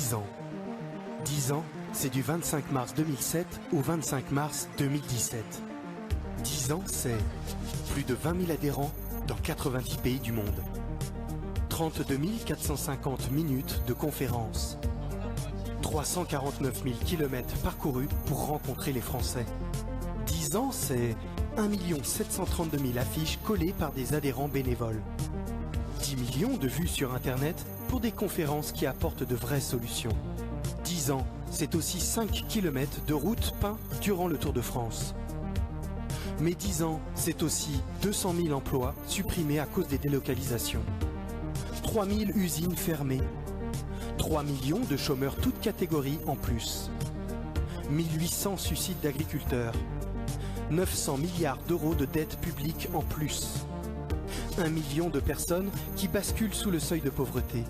10 ans. 10 ans, c'est du 25 mars 2007 au 25 mars 2017. 10 ans, c'est plus de 20 000 adhérents dans 90 pays du monde. 32 450 minutes de conférences. 349 000 kilomètres parcourus pour rencontrer les Français. 10 ans, c'est 1 732 000 affiches collées par des adhérents bénévoles. 10 millions de vues sur Internet pour des conférences qui apportent de vraies solutions. 10 ans, c'est aussi 5 km de routes peints durant le Tour de France. Mais 10 ans, c'est aussi 200 000 emplois supprimés à cause des délocalisations. 3 000 usines fermées. 3 millions de chômeurs toutes catégories en plus. 1800 suicides d'agriculteurs. 900 milliards d'euros de dettes publiques en plus. 1 million de personnes qui basculent sous le seuil de pauvreté.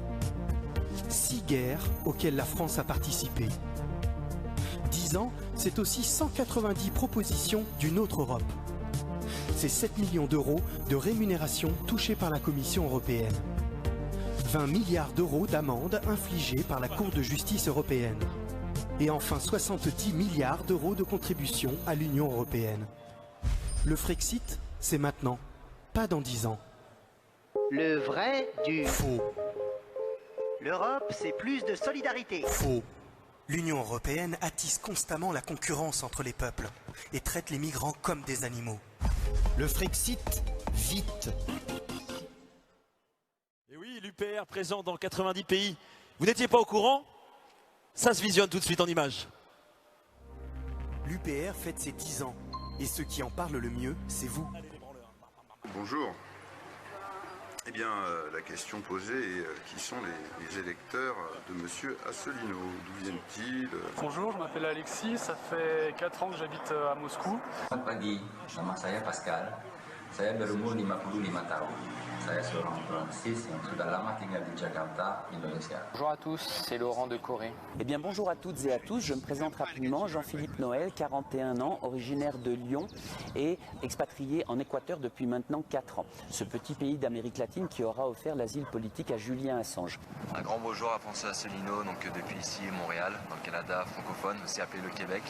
6 guerres auxquelles la France a participé. 10 ans, c'est aussi 190 propositions d'une autre Europe. C'est 7 millions d'euros de rémunération touchée par la Commission européenne. 20 milliards d'euros d'amendes infligées par la Cour de justice européenne. Et enfin 70 milliards d'euros de contributions à l'Union européenne. Le Frexit, c'est maintenant, pas dans 10 ans. Le vrai du faux. L'Europe, c'est plus de solidarité. Faux. L'Union européenne attise constamment la concurrence entre les peuples et traite les migrants comme des animaux. Le Frexit, vite. Et oui, l'UPR présent dans 90 pays. Vous n'étiez pas au courant? Ça se visionne tout de suite en images. L'UPR fête ses 10 ans. Et ceux qui en parlent le mieux, c'est vous. Bonjour. Eh bien, la question posée est qui sont les électeurs de M. Asselineau? D'où viennent-ils? Bonjour, je m'appelle Alexis, ça fait 4 ans que j'habite à Moscou. Selamat pagi, nama saya Pascal. Saya berumur 55 tahun. Saya seorang Prancis yang sudah lama tinggal di Jakarta, Indonesia. Bonjour à tous, c'est Laurent de Corée. Eh bien bonjour à toutes et à tous, je me présente rapidement, Jean-Philippe Noël, 41 ans, originaire de Lyon et expatrié en Équateur depuis maintenant 4 ans. Ce petit pays d'Amérique latine qui aura offert l'asile politique à Julian Assange. Un grand bonjour à François Asselineau, donc depuis ici Montréal, dans le Canada francophone, aussi appelé le Québec,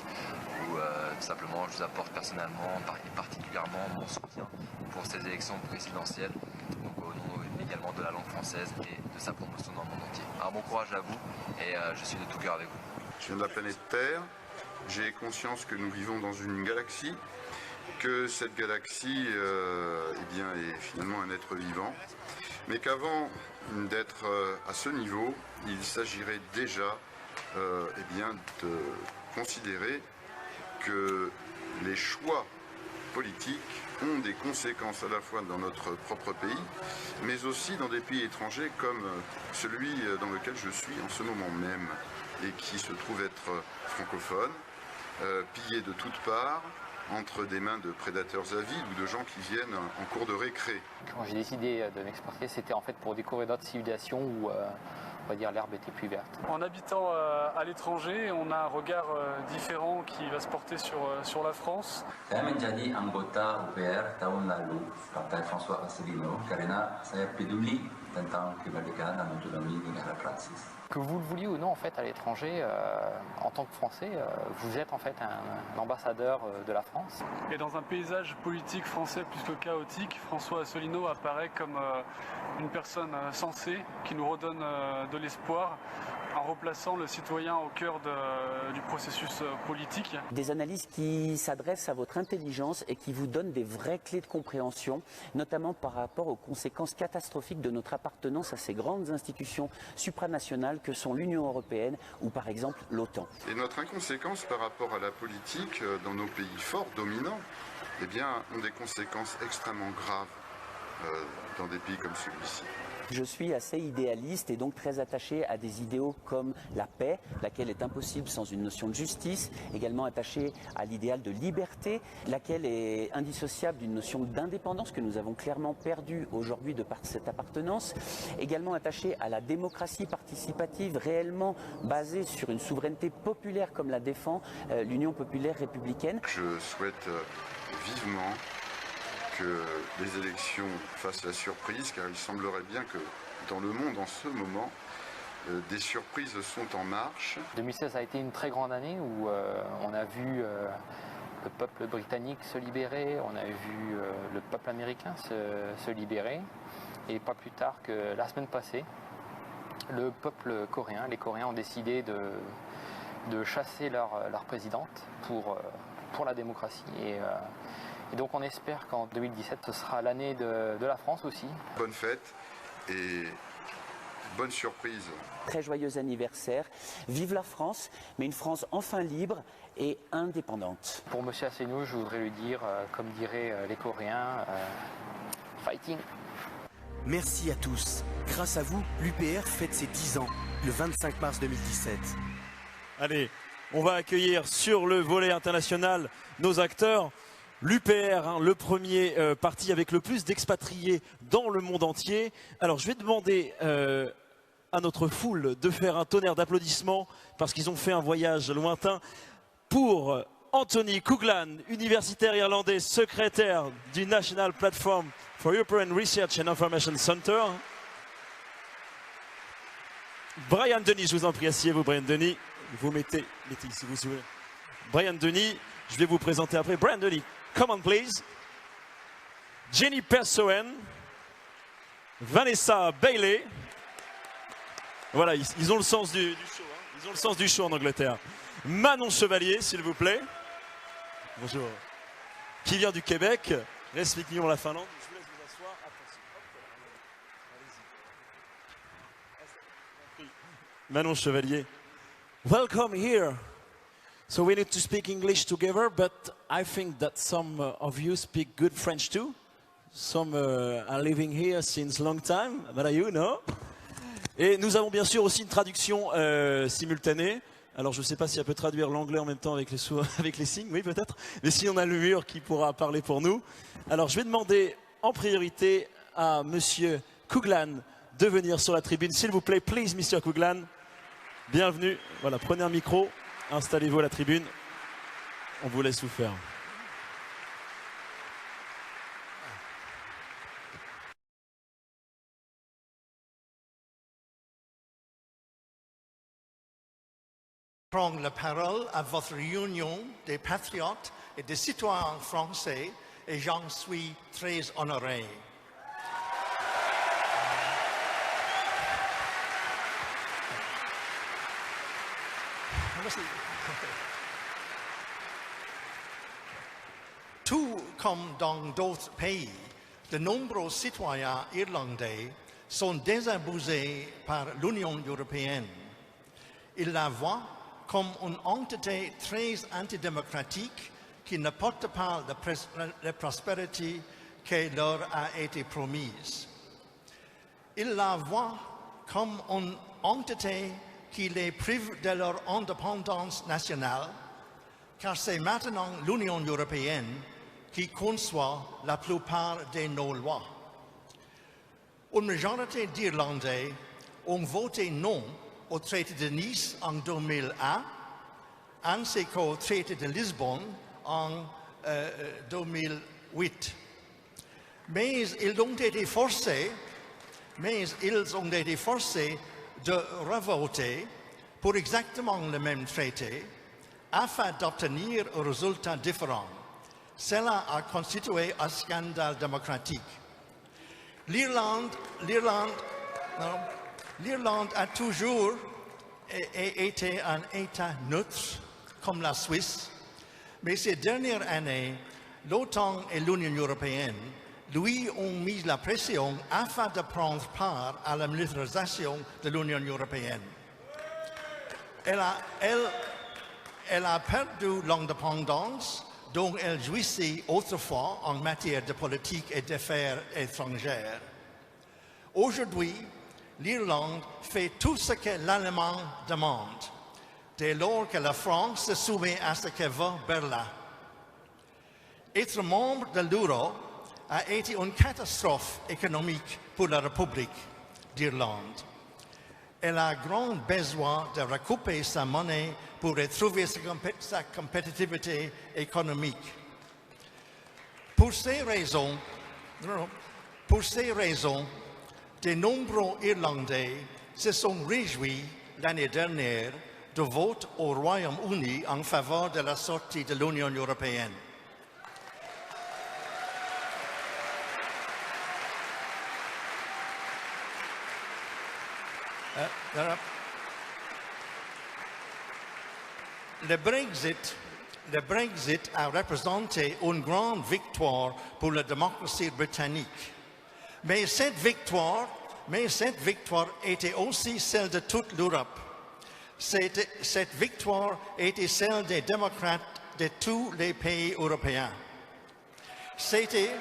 où tout simplement je vous apporte personnellement et particulièrement mon soutien pour ces élections présidentielles. Donc au nom également de la langue française et de sa promotion dans le monde entier. Alors bon courage à vous et je suis de tout cœur avec vous. Je viens de la planète Terre, j'ai conscience que nous vivons dans une galaxie, que cette galaxie eh bien, est finalement un être vivant, mais qu'avant d'être à ce niveau, il s'agirait déjà eh bien, de considérer que les choix politiques ont des conséquences à la fois dans notre propre pays, mais aussi dans des pays étrangers comme celui dans lequel je suis en ce moment même, et qui se trouve être francophone, pillé de toutes parts, entre des mains de prédateurs avides ou de gens qui viennent en cours de récré. Quand j'ai décidé de m'exporter, c'était en fait pour découvrir d'autres civilisations où on va dire l'herbe était plus verte. En habitant à l'étranger, on a un regard différent qui va se porter sur la France. Saya menjadi anggota UPR tahun lalu, Partai François Asselineau, karena saya peduli tentang kemerdekaan dan otonomi negara Prancis. Que vous le vouliez ou non, en fait, à l'étranger, en tant que Français, vous êtes en fait un ambassadeur de la France. Et dans un paysage politique français plus que chaotique, François Asselineau apparaît comme une personne sensée qui nous redonne de l'espoir en replaçant le citoyen au cœur du processus politique. Des analyses qui s'adressent à votre intelligence et qui vous donnent des vraies clés de compréhension, notamment par rapport aux conséquences catastrophiques de notre appartenance à ces grandes institutions supranationales que sont l'Union européenne ou par exemple l'OTAN. Et notre inconséquence par rapport à la politique dans nos pays forts, dominants, eh bien, ont des conséquences extrêmement graves dans des pays comme celui-ci. Je suis assez idéaliste et donc très attaché à des idéaux comme la paix, laquelle est impossible sans une notion de justice, également attaché à l'idéal de liberté, laquelle est indissociable d'une notion d'indépendance que nous avons clairement perdue aujourd'hui de par cette appartenance, également attaché à la démocratie participative réellement basée sur une souveraineté populaire comme la défend l'Union populaire républicaine. Je souhaite vivement que les élections fassent la surprise, car il semblerait bien que dans le monde en ce moment, des surprises sont en marche. 2016 a été une très grande année où on a vu le peuple britannique se libérer, on a vu le peuple américain se libérer, et pas plus tard que la semaine passée, le peuple coréen, les Coréens ont décidé de chasser leur présidente pour la démocratie. Et donc on espère qu'en 2017, ce sera l'année de la France aussi. Bonne fête et bonne surprise. Très joyeux anniversaire. Vive la France, mais une France enfin libre et indépendante. Pour M. Asselineau, je voudrais lui dire, comme diraient les Coréens, fighting. Merci à tous. Grâce à vous, l'UPR fête ses 10 ans, le 25 mars 2017. Allez, on va accueillir sur le volet international nos acteurs. L'UPR, le premier parti avec le plus d'expatriés dans le monde entier. Alors je vais demander à notre foule de faire un tonnerre d'applaudissements parce qu'ils ont fait un voyage lointain pour Anthony Couglan, universitaire irlandais, secrétaire du National Platform for European Research and Information Center. Brian Denis, je vous en prie, asseyez-vous Brian Denis. Vous mettez ici, vous voulez. Brian Denis, je vais vous présenter après. Brian Denis, come on please. Jenny Persoen, Vanessa Bailey. Voilà, ils ont le sens du show. Hein. Ils ont le sens du show en Angleterre. Manon Chevalier, s'il vous plaît. Bonjour. Qui vient du Québec. Respectons la Finlande. Je vous laisse vous asseoir. Allez-y. Manon Chevalier. Welcome here. So we need to speak English together, but I think that some of you speak good French too. Some are living here since long time. But you know. Et nous avons bien sûr aussi une traduction simultanée. Alors je ne sais pas si elle peut traduire l'anglais en même temps avec les signes, oui peut-être. Mais si on a le mur qui pourra parler pour nous. Alors je vais demander en priorité à Monsieur Couglan de venir sur la tribune. S'il vous plaît, please, Mr. Couglan. Bienvenue. Voilà, prenez un micro, installez-vous à la tribune. On vous laisse vous faire. Prendre la parole à votre réunion des patriotes et des citoyens français et j'en suis très honoré. Tout comme dans d'autres pays, de nombreux citoyens irlandais sont désabusés par l'Union européenne. Ils la voient comme une entité très antidémocratique qui ne porte pas la prospérité qui leur a été promise. Ils la voient comme une entité qui les prive de leur indépendance nationale, car c'est maintenant l'Union européenne qui conçoit la plupart de nos lois. Une majorité d'Irlandais ont voté non au traité de Nice en 2001, ainsi qu'au traité de Lisbonne en 2008. Mais ils ont été forcés de revoter pour exactement le même traité afin d'obtenir un résultat différent. Cela a constitué un scandale démocratique. L'Irlande a toujours été un État neutre, comme la Suisse, mais ces dernières années, l'OTAN et l'Union européenne lui ont mis la pression afin de prendre part à la militarisation de l'Union européenne. Elle a perdu l'indépendance dont elle jouissait autrefois en matière de politique et d'affaires étrangères. Aujourd'hui, l'Irlande fait tout ce que l'Allemagne demande, dès lors que la France se soumet à ce que veut Berlin. Être membre de l'euro a été une catastrophe économique pour la République d'Irlande. Elle a grand besoin de recouper sa monnaie pour retrouver sa compétitivité économique. Pour ces raisons, de nombreux Irlandais se sont réjouis l'année dernière de vote au Royaume-Uni en faveur de la sortie de l'Union européenne. Le Brexit a représenté une grande victoire pour la démocratie britannique. Mais cette victoire était aussi celle de toute l'Europe. Cette victoire était celle des démocrates de tous les pays européens. C'était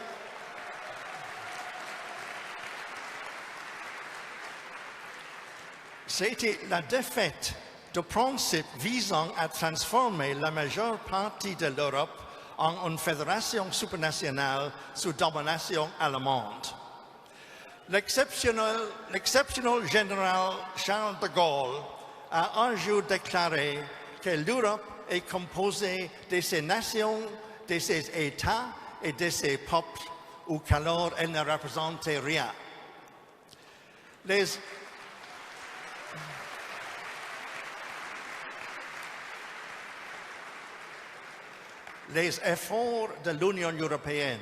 la défaite de principe visant à transformer la majeure partie de l'Europe en une fédération supranationale sous domination allemande. L'exceptionnel général Charles de Gaulle a un jour déclaré que l'Europe est composée de ses nations, de ses États et de ses peuples, ou qu'alors elle ne représentait rien. Les efforts de l'Union européenne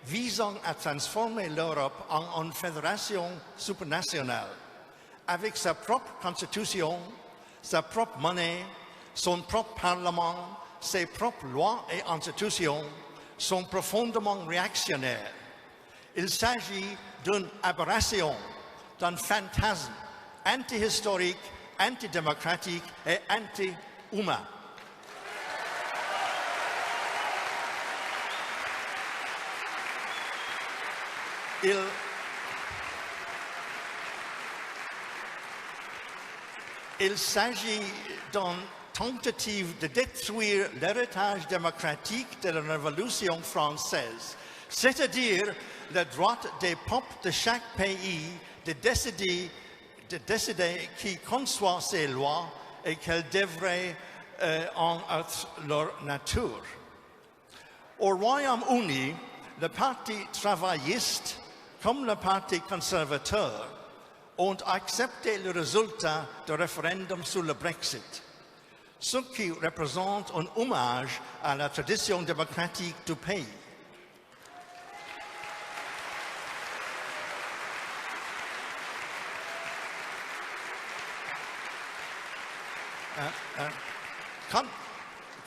visant à transformer l'Europe en une fédération supranationale, avec sa propre constitution, sa propre monnaie, son propre parlement, ses propres lois et institutions, sont profondément réactionnaires. Il s'agit d'une aberration, d'un fantasme anti-historique, antidémocratique et anti-humain. Il s'agit d'une tentative de détruire l'héritage démocratique de la Révolution française, c'est-à-dire le droit des peuples de chaque pays de décider qui conçoit ces lois et quelle devrait en être leur nature. Au Royaume-Uni, le Parti travailliste comme le Parti conservateur ont accepté le résultat du référendum sur le Brexit, ce qui représente un hommage à la tradition démocratique du pays.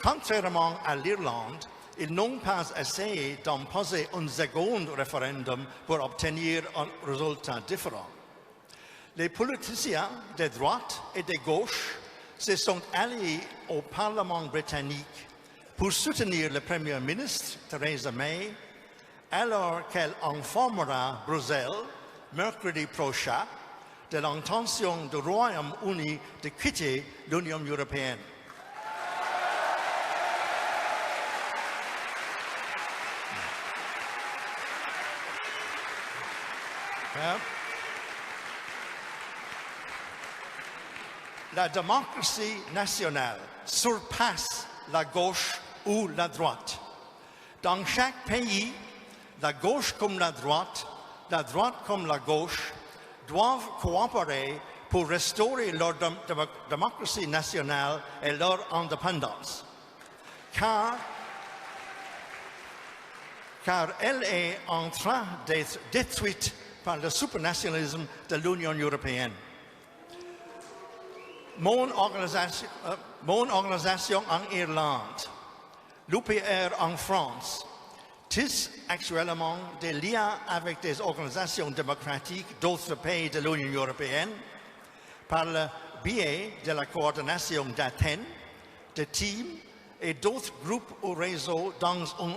Contrairement à l'Irlande, ils n'ont pas essayé d'imposer un second référendum pour obtenir un résultat différent. Les politiciens de droite et de gauche se sont alliés au Parlement britannique pour soutenir le Premier ministre Theresa May, alors qu'elle informera Bruxelles mercredi prochain de l'intention du Royaume-Uni de quitter l'Union européenne. La démocratie nationale surpasse la gauche ou la droite. Dans chaque pays, la gauche comme la droite comme la gauche, doivent coopérer pour restaurer leur démocratie nationale et leur indépendance. Car elle est en train d'être détruite par le supranationalisme de l'Union européenne. Mon organisation en Irlande, l'UPR en France, tisse actuellement des liens avec des organisations démocratiques d'autres pays de l'Union européenne par le biais de la coordination d'Athènes, de Team et d'autres groupes ou réseaux dans une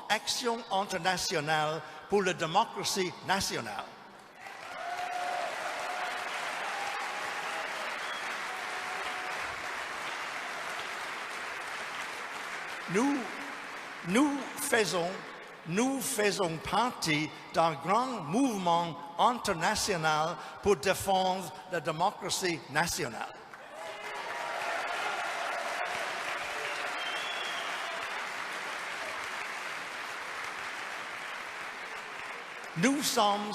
action internationale pour la démocratie nationale. Nous faisons partie d'un grand mouvement international pour défendre la démocratie nationale. Nous sommes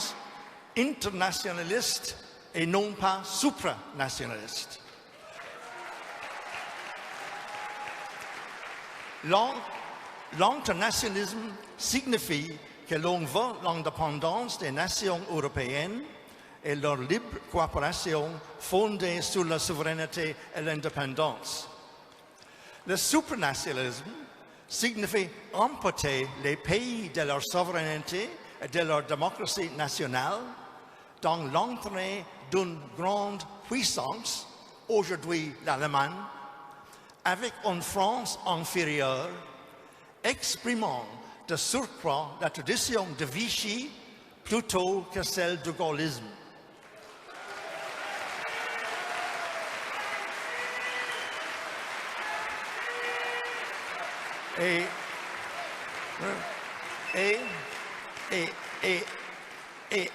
internationalistes et non pas supranationaliste. L'internationalisme signifie que l'on veut l'indépendance des nations européennes et leur libre coopération fondée sur la souveraineté et l'indépendance. Le supranationalisme signifie amputer les pays de leur souveraineté et de leur démocratie nationale dans l'entrée d'une grande puissance, aujourd'hui l'Allemagne, avec une France inférieure, exprimant de surcroît la tradition de Vichy plutôt que celle du gaullisme. Et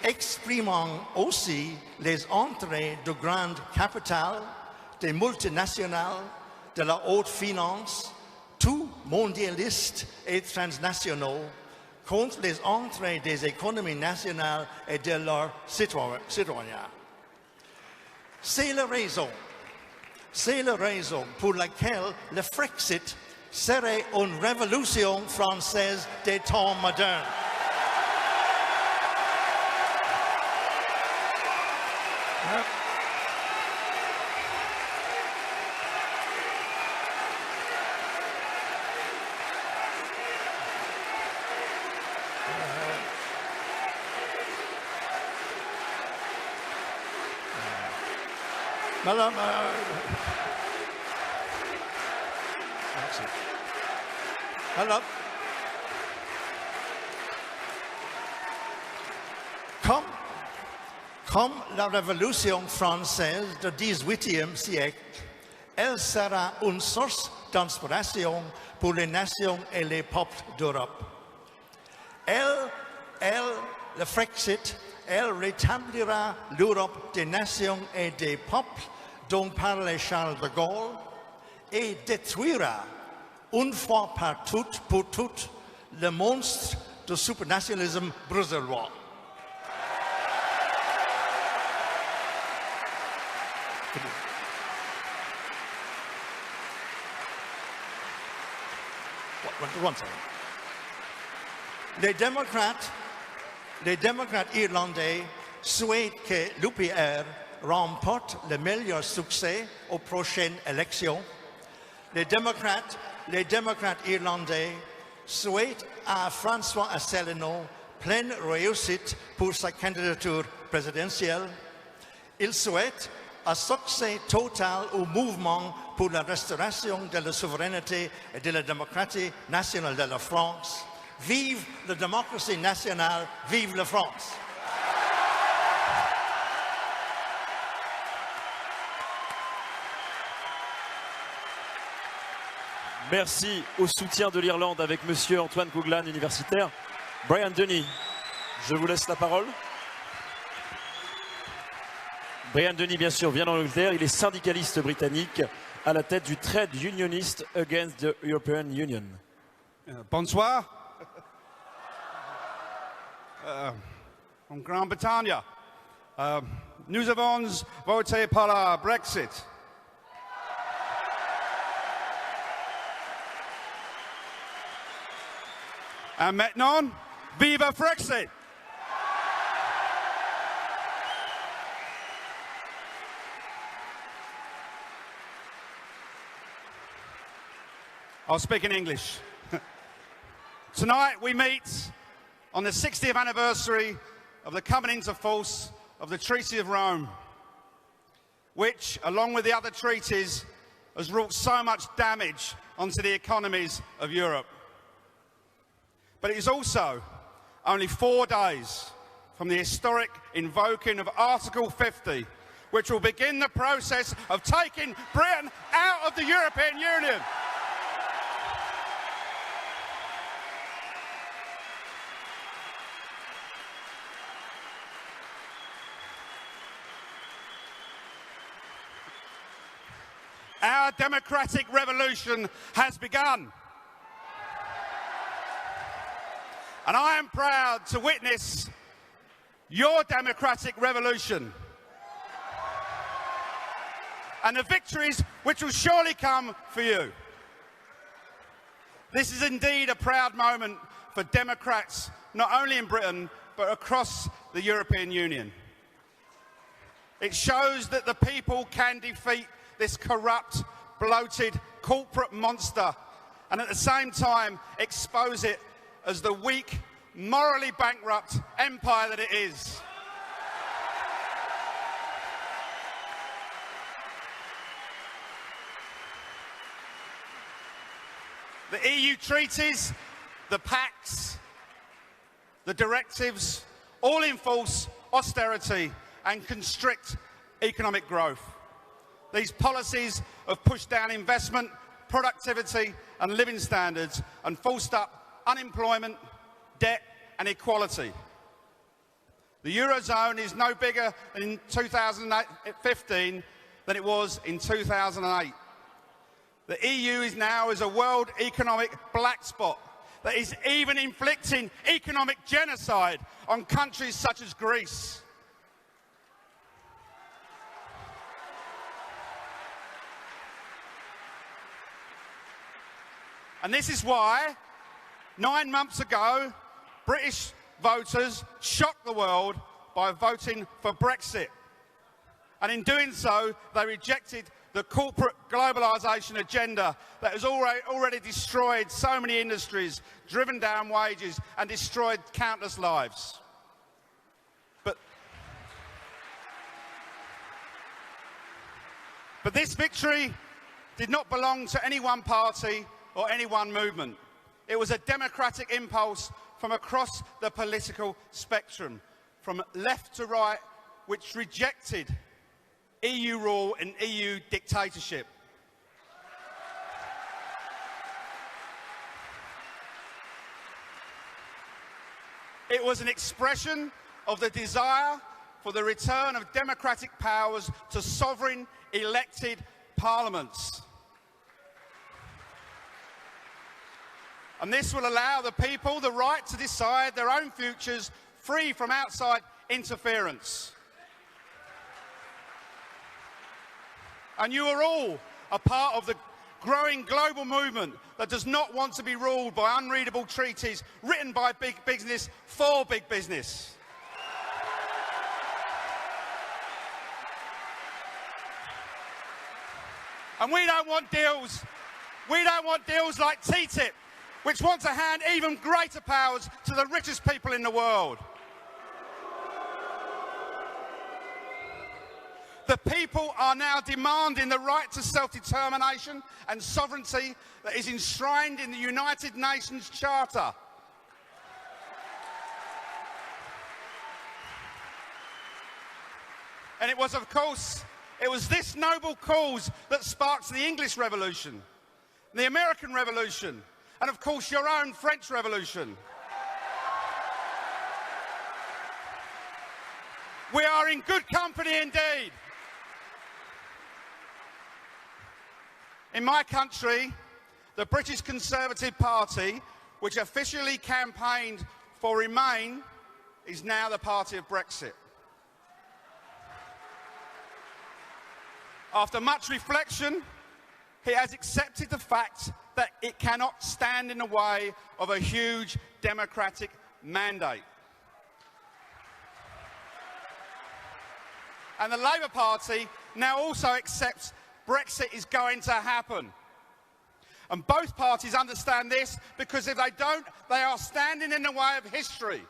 exprimant aussi les entrées de grandes capitales, des multinationales, de la haute finance, tout mondialistes et transnationaux, contre les entrées des économies nationales et de leurs citoyens. C'est la raison pour laquelle le Frexit serait une révolution française des temps modernes. Madame, alors, comme la Révolution française du XVIIIe siècle, elle sera une source d'inspiration pour les nations et les peuples d'Europe. Le Frexit, elle rétablira l'Europe des nations et des peuples dont parlait Charles de Gaulle et détruira une fois pour toutes le monstre du supranationalisme bruxellois. One second. Les démocrates irlandais souhaitent que l'UPR remporte le meilleur succès aux prochaines élections. Les démocrates irlandais souhaitent à François Asselineau pleine réussite pour sa candidature présidentielle. Ils souhaitent un succès total au mouvement pour la restauration de la souveraineté et de la démocratie nationale de la France. Vive la démocratie nationale, vive la France! Merci au soutien de l'Irlande avec Monsieur Antoine Couglan, universitaire. Brian Denny, je vous laisse la parole. Brian Denny, bien sûr, vient d'Angleterre. Il est syndicaliste britannique à la tête du Trade Unionist Against the European Union. Bonsoir. En Grande-Bretagne, nous avons voté pour le Brexit. Et maintenant, vive Frexit! I'll speak in English. Tonight we meet on the 60th anniversary of the coming into force of the Treaty of Rome, which, along with the other treaties, has wrought so much damage onto the economies of Europe. But it is also only 4 days from the historic invoking of Article 50, which will begin the process of taking Britain out of the European Union. Our democratic revolution has begun. And I am proud to witness your democratic revolution. and the victories which will surely come for you. This is indeed a proud moment for Democrats, not only in Britain, but across the European Union. It shows that the people can defeat this corrupt, bloated, corporate monster, and at the same time expose it as the weak, morally bankrupt empire that it is. The EU treaties, the pacts, the directives, all enforce austerity and constrict economic growth. These policies have pushed down investment, productivity and living standards and forced up unemployment, debt and equality. The Eurozone is no bigger in 2015 than it was in 2008. The EU is now a world economic black spot that is even inflicting economic genocide on countries such as Greece. And this is why, 9 months ago, British voters shocked the world by voting for Brexit. And in doing so, they rejected the corporate globalisation agenda that has already destroyed so many industries, driven down wages and destroyed countless lives. But this victory did not belong to any one party or any one movement. It was a democratic impulse from across the political spectrum, from left to right, which rejected EU rule and EU dictatorship. It was an expression of the desire for the return of democratic powers to sovereign elected parliaments. And this will allow the people the right to decide their own futures free from outside interference. And you are all a part of the growing global movement that does not want to be ruled by unreadable treaties written by big business for big business. And we don't want deals like TTIP, which want to hand even greater powers to the richest people in the world. The people are now demanding the right to self-determination and sovereignty that is enshrined in the United Nations Charter. And it was, of course, this noble cause that sparked the English Revolution, the American Revolution, and of course your own French Revolution. We are in good company indeed. In my country, the British Conservative Party, which officially campaigned for Remain, is now the party of Brexit. After much reflection, he has accepted the fact that it cannot stand in the way of a huge democratic mandate. And the Labour Party now also accepts Brexit is going to happen. And both parties understand this, because if they don't, they are standing in the way of history.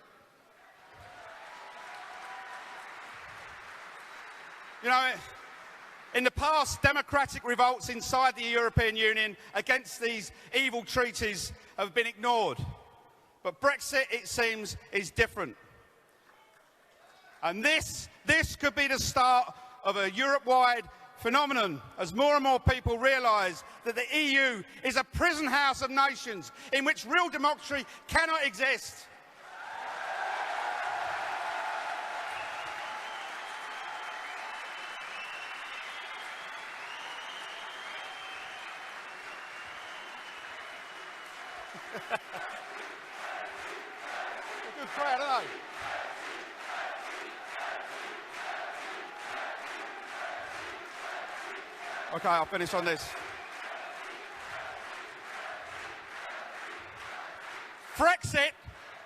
You know, in the past, democratic revolts inside the European Union against these evil treaties have been ignored. But Brexit, it seems, is different. And this could be the start of a Europe-wide phenomenon, as more and more people realise that the EU is a prison house of nations in which real democracy cannot exist. Good crowd, aren't they? Okay, I'll finish on this. Frexit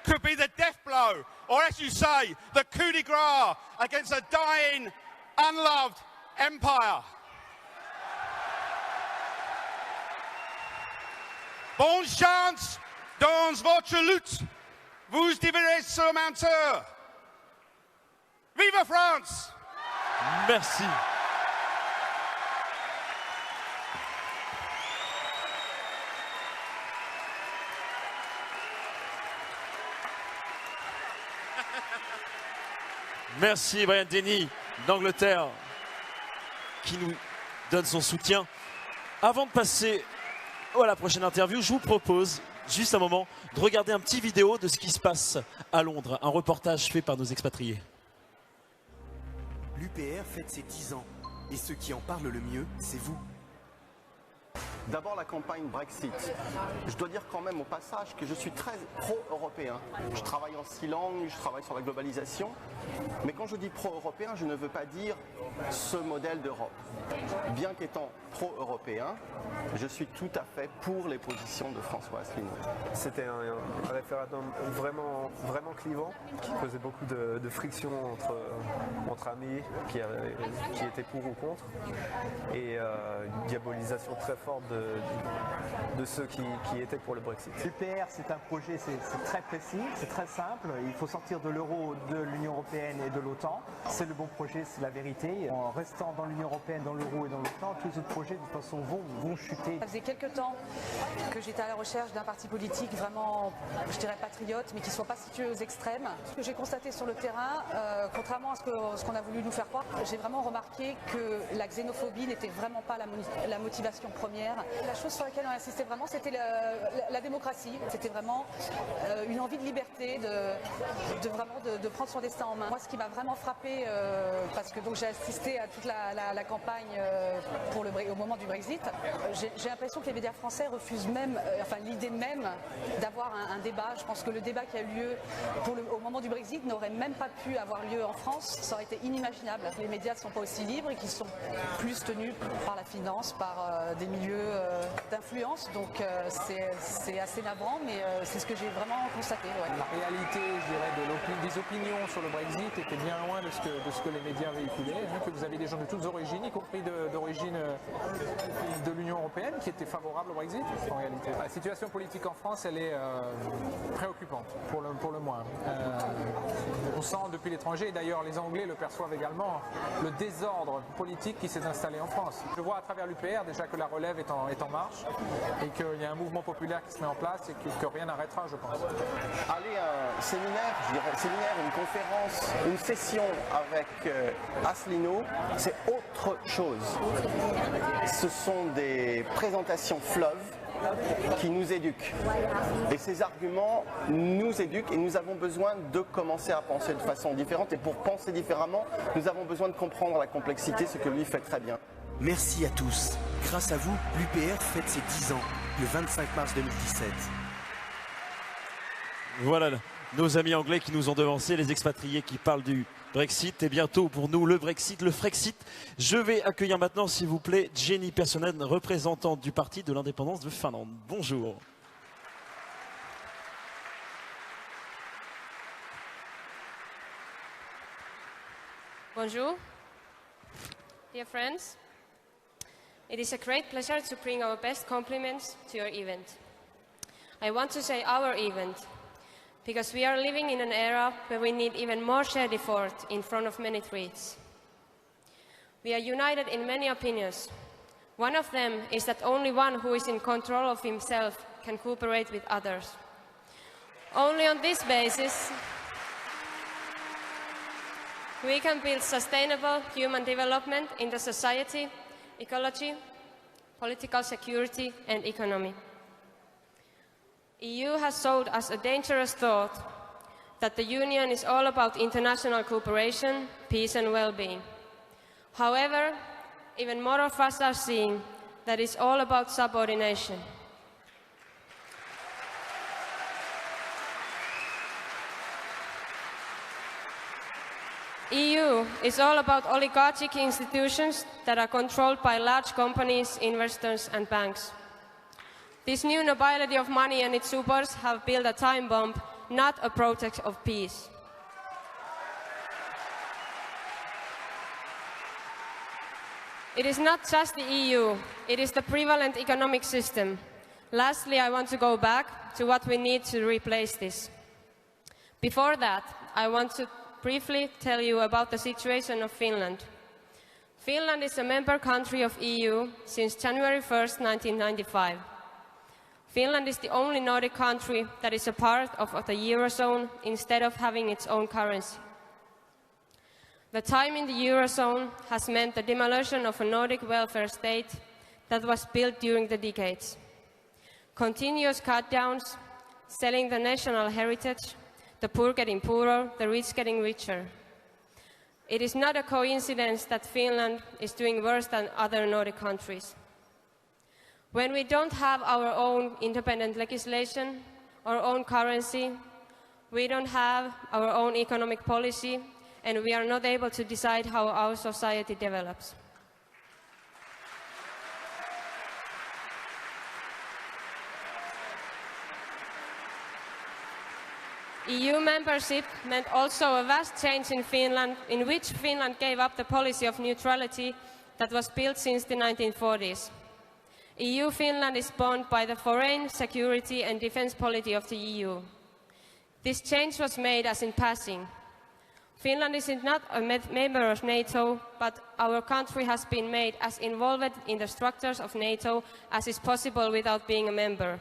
could be the death blow, or as you say, the coup de grace against a dying, unloved empire. Bonne chance dans votre lutte. Vous devrez surmonter. Vive France! Merci. Merci Brian Denny d'Angleterre qui nous donne son soutien. Avant de passer à la prochaine interview, je vous propose juste un moment de regarder un petit vidéo de ce qui se passe à Londres, un reportage fait par nos expatriés. L'UPR fête ses 10 ans et ceux qui en parlent le mieux, c'est vous. D'abord la campagne Brexit. Je dois dire quand même au passage que je suis très pro-européen. Je travaille en 6 langues, je travaille sur la globalisation. Mais quand je dis pro-européen, je ne veux pas dire ce modèle d'Europe. Bien qu'étant pro-européen, je suis tout à fait pour les positions de François Asselineau. C'était un référendum vraiment clivant, qui faisait beaucoup de friction entre amis qui étaient pour ou contre, et une diabolisation très forte de ceux qui étaient pour le Brexit. L'UPR, c'est un projet, c'est très précis, c'est très simple. Il faut sortir de l'euro, de l'Union européenne et de l'OTAN. C'est le bon projet, c'est la vérité. En restant dans l'Union européenne, dans l'euro et dans l'OTAN, tous les autres projets de toute façon vont chuter. Ça faisait quelques temps que j'étais à la recherche d'un parti politique vraiment, je dirais patriote, mais qui ne soit pas situé aux extrêmes. Ce que j'ai constaté sur le terrain, contrairement à ce qu'on a voulu nous faire croire, j'ai vraiment remarqué que la xénophobie n'était vraiment pas la motivation première. La chose sur laquelle on insistait vraiment, c'était la démocratie. C'était vraiment une envie de liberté, de prendre son destin en main. Moi, ce qui m'a vraiment frappé, parce que j'ai assisté à toute la campagne au moment du Brexit, j'ai l'impression que les médias français refusent même, l'idée même d'avoir un débat. Je pense que le débat qui a eu lieu au moment du Brexit n'aurait même pas pu avoir lieu en France. Ça aurait été inimaginable. Les médias ne sont pas aussi libres et qu'ils sont plus tenus par la finance, par des milieux d'influence. Donc c'est assez navrant, mais c'est ce que j'ai vraiment constaté. Ouais. La réalité, je dirais, des opinions sur le Brexit était bien loin de ce que les médias véhiculaient. Vu que vous avez des gens de toutes origines, y compris d'origine de l'Union européenne, qui étaient favorables au Brexit, en réalité. La situation politique en France, elle est préoccupante, pour le moins. On sent depuis l'étranger, et d'ailleurs les Anglais le perçoivent également, le désordre politique qui s'est installé en France. Je vois à travers l'UPR déjà que la relève est en marche et qu'il y a un mouvement populaire qui se met en place et que rien n'arrêtera, je pense. Aller à un séminaire, une conférence, une session avec Asselineau, c'est autre chose. Ce sont des présentations fleuves qui nous éduquent. Et ces arguments nous éduquent et nous avons besoin de commencer à penser de façon différente. Et pour penser différemment, nous avons besoin de comprendre la complexité, ce que lui fait très bien. Merci à tous. Grâce à vous, l'UPR fête ses 10 ans, le 25 mars 2017. Voilà nos amis anglais qui nous ont devancé, les expatriés qui parlent du Brexit et bientôt pour nous le Brexit, le Frexit. Je vais accueillir maintenant, s'il vous plaît, Jenny Perssonen, représentante du Parti de l'indépendance de Finlande. Bonjour. Bonjour, dear friends. It is a great pleasure to bring our best compliments to your event. I want to say our event, because we are living in an era where we need even more shared effort in front of many threats. We are united in many opinions. One of them is that only one who is in control of himself can cooperate with others. Only on this basis, we can build sustainable human development in the society, ecology, political security and economy. EU has sold us a dangerous thought that the Union is all about international cooperation, peace and well-being. However, even more of us are seeing that it's all about subordination. EU EU is all about oligarchic institutions that are controlled by large companies, investors and banks. This new nobility of money and its supers have built a time bomb, not a project of peace. It is not just the EU, it is the prevalent economic system. Lastly, I want to go back to what we need to replace this. Before that, I want to briefly tell you about the situation of Finland. Finland is a member country of EU since January 1st, 1995. Finland is the only Nordic country that is a part of the Eurozone instead of having its own currency. The time in the Eurozone has meant the demolition of a Nordic welfare state that was built during the decades. Continuous cutdowns, selling the national heritage, the poor getting poorer, the rich getting richer. It is not a coincidence that Finland is doing worse than other Nordic countries. When we don't have our own independent legislation, our own currency, we don't have our own economic policy, and we are not able to decide how our society develops. EU membership meant also a vast change in Finland, in which Finland gave up the policy of neutrality that was built since the 1940s. EU-Finland is bound by the foreign, security and defense policy of the EU. This change was made as in passing. Finland is not a member of NATO, but our country has been made as involved in the structures of NATO as is possible without being a member.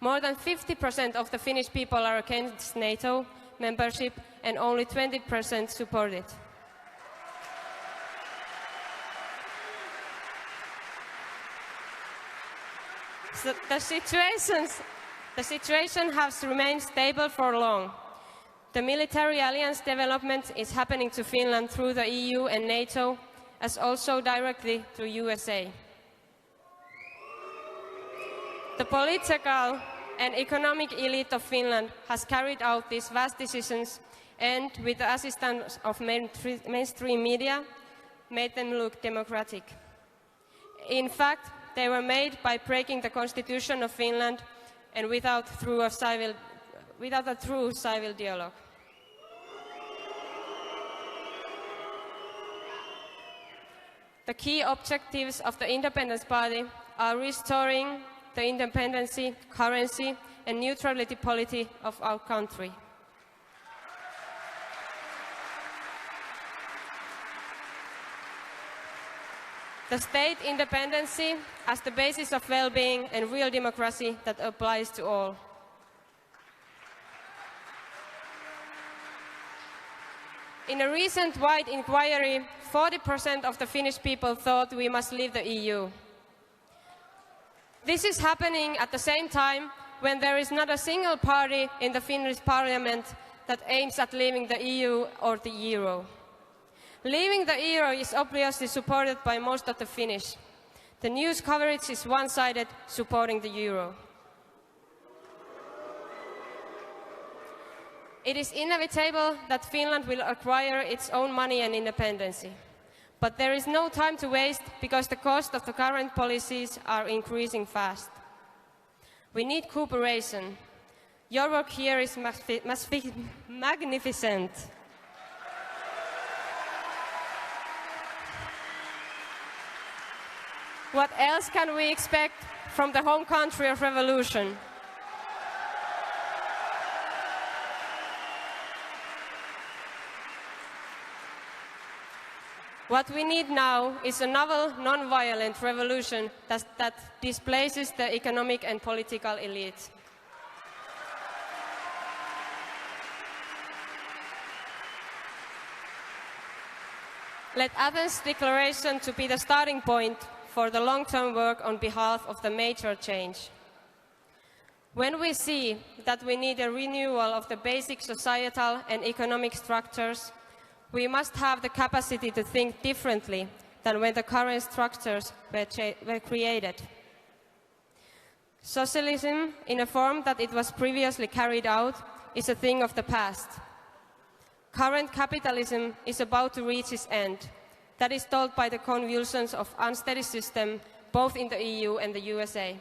More than 50% of the Finnish people are against NATO membership and only 20% support it. So the situation has remained stable for long. The military alliance development is happening to Finland through the EU and NATO, as also directly to USA. The political and economic elite of Finland has carried out these vast decisions and, with the assistance of mainstream media, made them look democratic. In fact, they were made by breaking the constitution of Finland and without a true civil dialogue. The key objectives of the Independence Party are restoring the independence, currency and neutrality policy of our country. The state independency as the basis of well-being and real democracy that applies to all. In a recent wide inquiry, 40% of the Finnish people thought we must leave the EU. This is happening at the same time when there is not a single party in the Finnish parliament that aims at leaving the EU or the euro. Leaving the euro is obviously supported by most of the Finnish. The news coverage is one-sided, supporting the euro. It is inevitable that Finland will acquire its own money and independence. But there is no time to waste because the cost of the current policies are increasing fast. We need cooperation. Your work here is magnificent. What else can we expect from the home country of revolution? What we need now is a novel, non-violent revolution that displaces the economic and political elite. Let Athens' declaration to be the starting point for the long-term work on behalf of the major change. When we see that we need a renewal of the basic societal and economic structures, we must have the capacity to think differently than when the current structures were created. Socialism, in a form that it was previously carried out, is a thing of the past. Current capitalism is about to reach its end. That is told by the convulsions of unsteady system, both in the EU and the USA.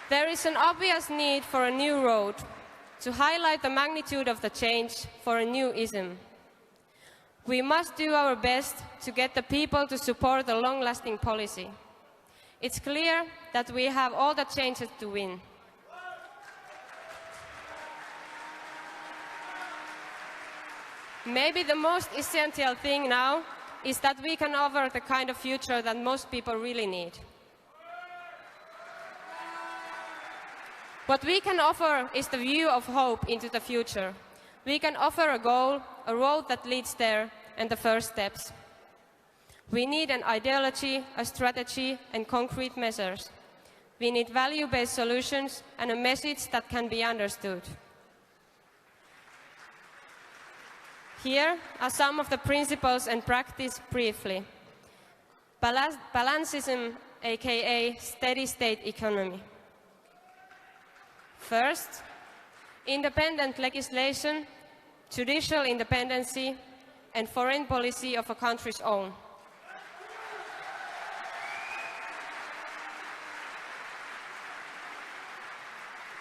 There is an obvious need for a new road to highlight the magnitude of the change for a new ism. We must do our best to get the people to support a long-lasting policy. It's clear that we have all the chances to win. Maybe the most essential thing now is that we can offer the kind of future that most people really need. What we can offer is the view of hope into the future. We can offer a goal, a road that leads there, and the first steps. We need an ideology, a strategy, and concrete measures. We need value-based solutions and a message that can be understood. Here are some of the principles and practice briefly. Balancism, aka steady-state economy. First, independent legislation, judicial independency, and foreign policy of a country's own.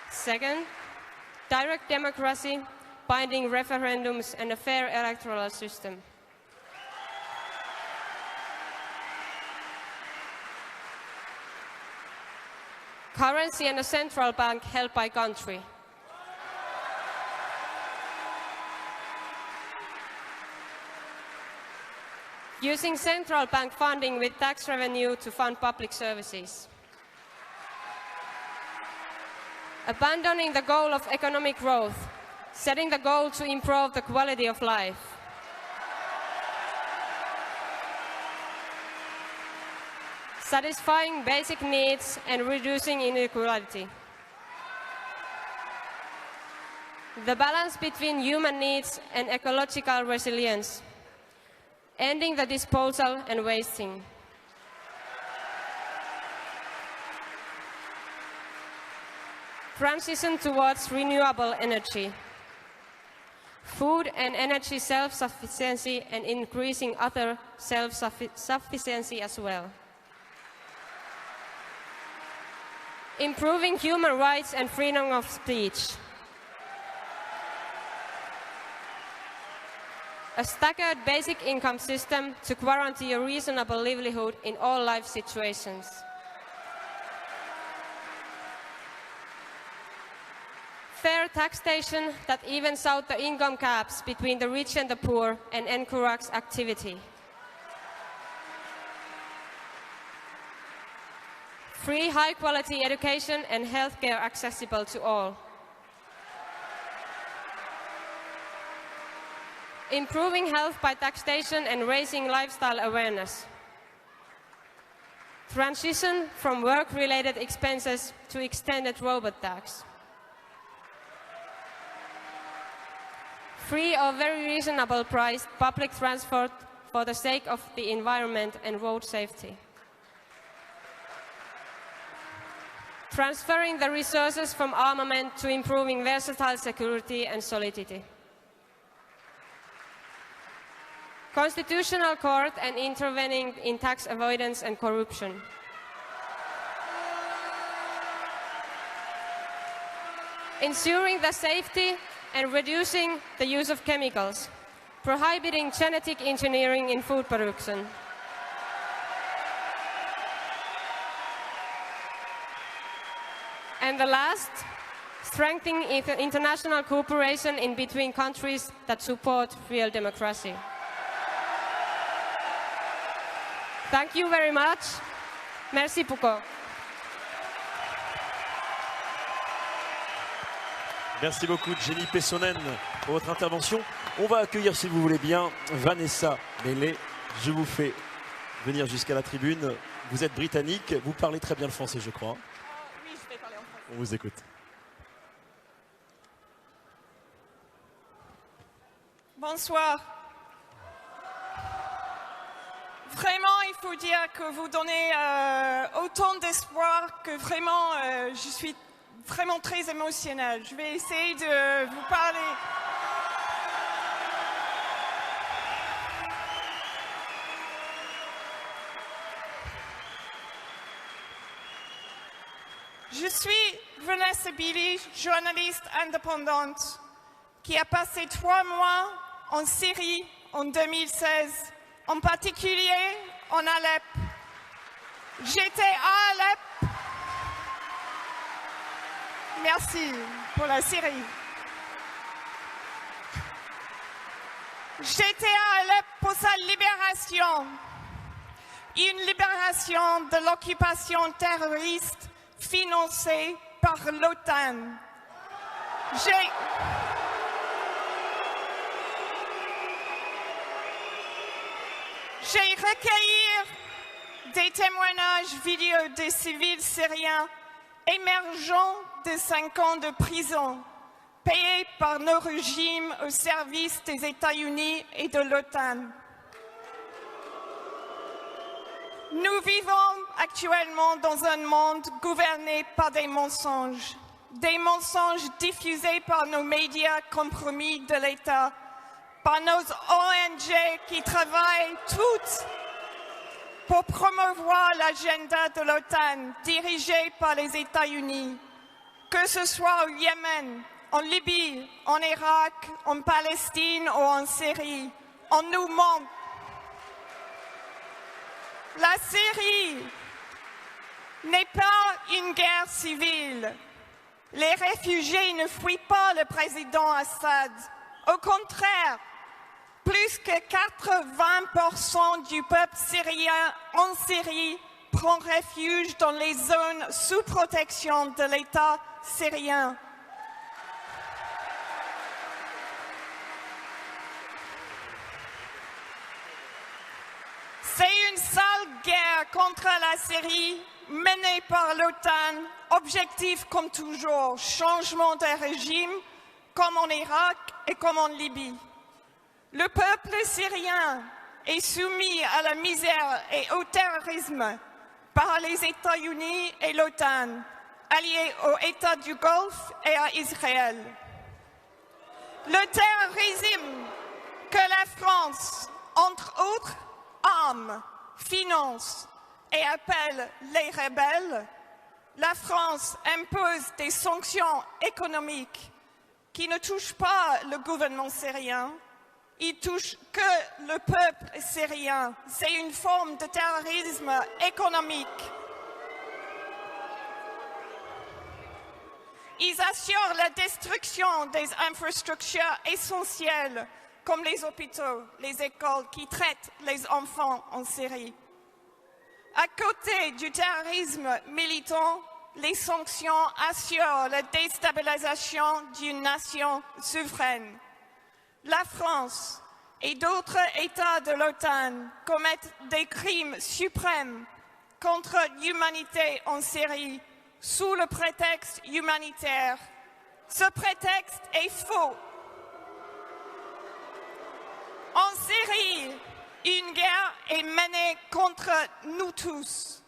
Second, direct democracy, binding referendums, and a fair electoral system. Currency and a central bank held by country. Using central bank funding with tax revenue to fund public services. Abandoning the goal of economic growth, setting the goal to improve the quality of life. Satisfying basic needs and reducing inequality. The balance between human needs and ecological resilience. Ending the disposal and wasting. Transition towards renewable energy. Food and energy self-sufficiency and increasing other self-sufficiency as well. Improving human rights and freedom of speech. A staggered basic income system to guarantee a reasonable livelihood in all life situations. Fair taxation that evens out the income gaps between the rich and the poor and encourages activity. Free high-quality education and healthcare accessible to all. Improving health by taxation and raising lifestyle awareness. Transition from work-related expenses to extended robot tax. Free or very reasonable priced public transport for the sake of the environment and road safety. Transferring the resources from armament to improving versatile security and solidity. Constitutional court and intervening in tax avoidance and corruption. Ensuring the safety and reducing the use of chemicals. Prohibiting genetic engineering in food production. And the last, strengthening international cooperation in between countries that support real democracy. Thank you very much. Merci beaucoup. Merci beaucoup Jenny Pessonen pour votre intervention. On va accueillir, si vous voulez bien, Vanessa Mele. Je vous fais venir jusqu'à la tribune. Vous êtes britannique, vous parlez très bien le français, je crois. Oui, je vais parler en français. On vous écoute. Bonsoir. Vraiment, il faut dire que vous donnez autant d'espoir que vraiment, je suis vraiment très émotionnelle. Je vais essayer de vous parler. Je suis Vanessa Billy, journaliste indépendante, qui a passé 3 mois en Syrie en 2016, en particulier en Alep. J'étais à Alep. Merci pour la Syrie. J'étais à Alep pour sa libération. Une libération de l'occupation terroriste financée par l'OTAN. J'ai recueilli des témoignages vidéo des civils syriens émergeant de 5 ans de prison, payés par nos régimes au service des États-Unis et de l'OTAN. Nous vivons actuellement dans un monde gouverné par des mensonges diffusés par nos médias compromis de l'État, par nos ONG qui travaillent toutes pour promouvoir l'agenda de l'OTAN dirigé par les États-Unis, que ce soit au Yémen, en Libye, en Irak, en Palestine ou en Syrie. On nous ment. La Syrie n'est pas une guerre civile. Les réfugiés ne fuient pas le président Assad. Au contraire, plus que 80% du peuple syrien en Syrie prend refuge dans les zones sous protection de l'État syrien. C'est une sale guerre contre la Syrie menée par l'OTAN. Objectif comme toujours, changement de régime, comme en Irak et comme en Libye. Le peuple syrien est soumis à la misère et au terrorisme par les États-Unis et l'OTAN, alliés aux États du Golfe et à Israël. Le terrorisme que la France, entre autres, arme, finance et appelle les rebelles, la France impose des sanctions économiques qui ne touchent pas le gouvernement syrien, ils touchent que le peuple syrien. C'est une forme de terrorisme économique. Ils assurent la destruction des infrastructures essentielles comme les hôpitaux, les écoles qui traitent les enfants en Syrie. À côté du terrorisme militant, les sanctions assurent la déstabilisation d'une nation souveraine. La France et d'autres États de l'OTAN commettent des crimes suprêmes contre l'humanité en Syrie sous le prétexte humanitaire. Ce prétexte est faux. En Syrie, une guerre est menée contre nous tous.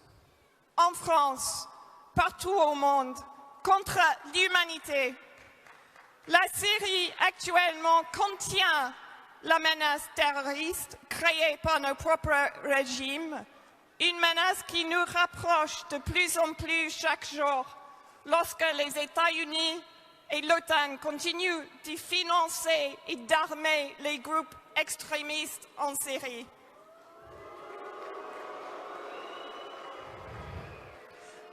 En France, partout au monde, contre l'humanité. La Syrie actuellement contient la menace terroriste créée par nos propres régimes, une menace qui nous rapproche de plus en plus chaque jour lorsque les États-Unis et l'OTAN continuent de financer et d'armer les groupes extrémistes en Syrie.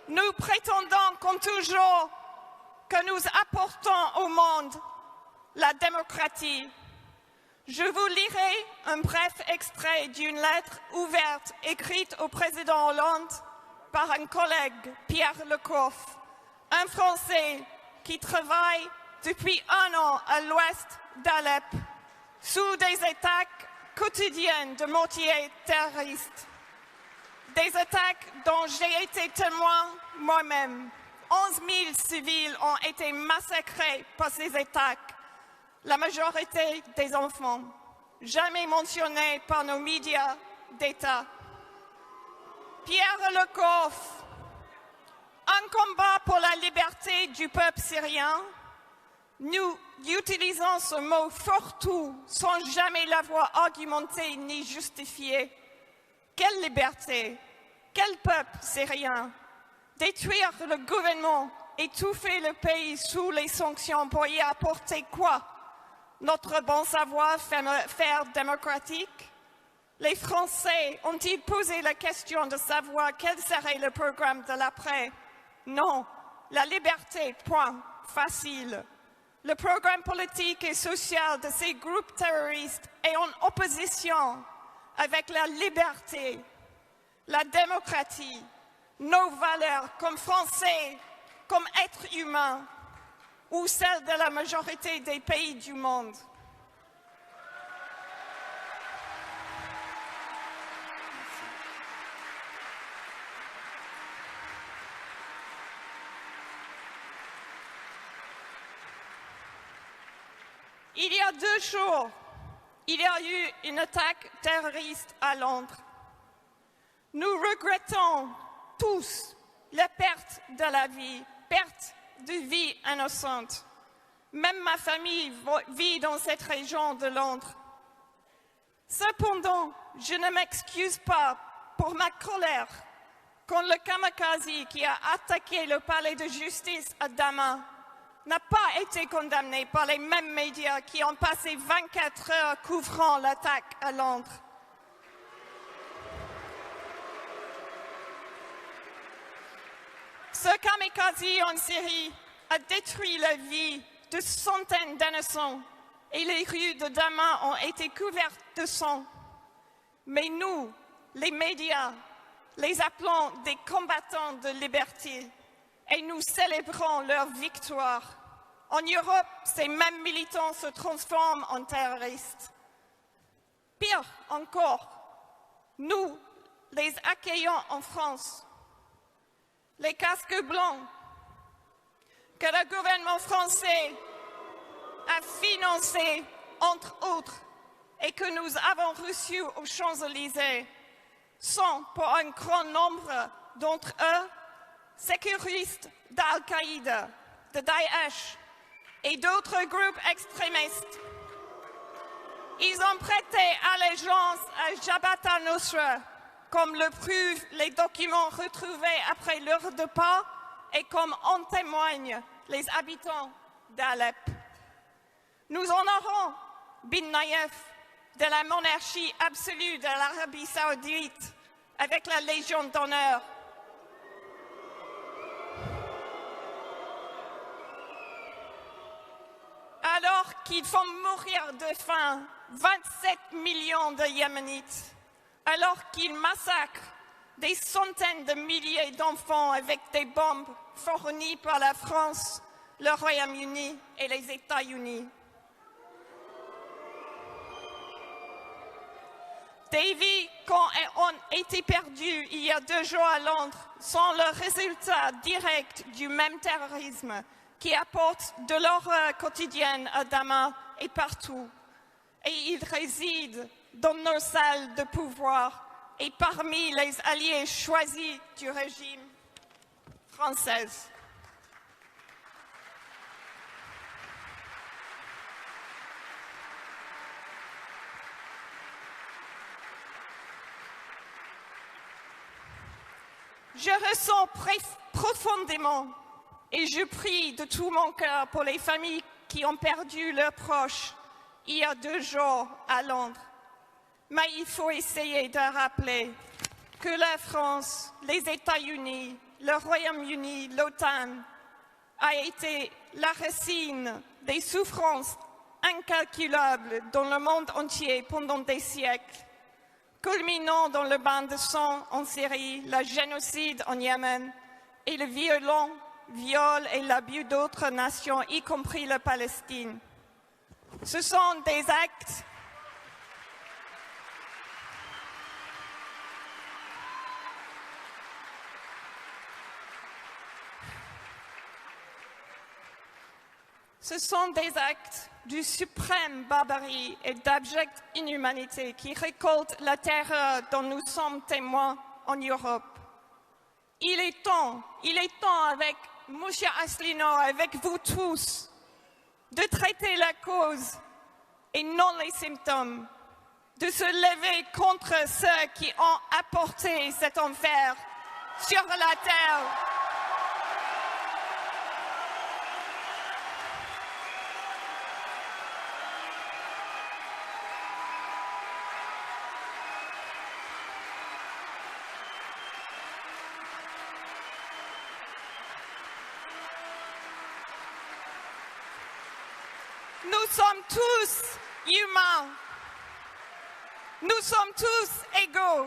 Nous prétendons, comme toujours, que nous apportons au monde la démocratie. Je vous lirai un bref extrait d'une lettre ouverte écrite au président Hollande par un collègue, Pierre Lecouf, un Français qui travaille depuis 1 an à l'ouest d'Alep, sous des attaques quotidiennes de mortiers terroristes. Des attaques dont j'ai été témoin moi-même. 11 000 civils ont été massacrés par ces attaques, la majorité des enfants, jamais mentionnés par nos médias d'État. Pierre Lecoff, un combat pour la liberté du peuple syrien. Nous utilisons ce mot fourre-tout sans jamais l'avoir argumenté ni justifié. Quelle liberté? Quel peuple syrien? Détruire le gouvernement, étouffer le pays sous les sanctions pour y apporter quoi? Notre bon savoir-faire démocratique? Les Français ont-ils posé la question de savoir quel serait le programme de l'après? Non, la liberté, point, facile. Le programme politique et social de ces groupes terroristes est en opposition avec la liberté, la démocratie, nos valeurs comme Français, comme êtres humains, ou celles de la majorité des pays du monde. Il y a 2 jours, il y a eu une attaque terroriste à Londres. Nous regrettons tous la perte de la vie, perte de vie innocente. Même ma famille vit dans cette région de Londres. Cependant, je ne m'excuse pas pour ma colère quand le kamikaze qui a attaqué le palais de justice à Damas n'a pas été condamné par les mêmes médias qui ont passé 24 heures couvrant l'attaque à Londres. Ce kamikaze en Syrie a détruit la vie de centaines d'innocents et les rues de Damas ont été couvertes de sang. Mais nous, les médias, les appelons des combattants de liberté et nous célébrons leur victoire. En Europe, ces mêmes militants se transforment en terroristes. Pire encore, nous les accueillons en France. Les casques blancs que le gouvernement français a financés, entre autres, et que nous avons reçus aux Champs-Élysées, sont, pour un grand nombre d'entre eux, sécuristes d'Al-Qaïda, de Daesh et d'autres groupes extrémistes. Ils ont prêté allégeance à Jabhat al-Nusra, comme le prouvent les documents retrouvés après leur départ et comme en témoignent les habitants d'Alep. Nous honorons Bin Naïef de la monarchie absolue de l'Arabie saoudite avec la Légion d'honneur. Alors qu'ils font mourir de faim 27 millions de Yéménites, alors qu'ils massacrent des centaines de milliers d'enfants avec des bombes fournies par la France, le Royaume-Uni et les États-Unis. Des vies qui ont été perdues il y a 2 jours à Londres sont le résultat direct du même terrorisme qui apporte de l'horreur quotidienne à Damas et partout. Et il réside dans nos salles de pouvoir et parmi les alliés choisis du régime français. Je ressens profondément et je prie de tout mon cœur pour les familles qui ont perdu leurs proches il y a 2 jours à Londres. Mais il faut essayer de rappeler que la France, les États-Unis, le Royaume-Uni, l'OTAN a été la racine des souffrances incalculables dans le monde entier pendant des siècles, culminant dans le bain de sang en Syrie, le génocide en Yémen et le violent viol et l'abus d'autres nations, y compris la Palestine. Ce sont des actes de suprême barbarie et d'abjecte inhumanité qui récoltent la terreur dont nous sommes témoins en Europe. il est temps avec M. Asselineau, avec vous tous, de traiter la cause et non les symptômes, de se lever contre ceux qui ont apporté cet enfer sur la terre. Nous sommes tous humains. Nous sommes tous égaux.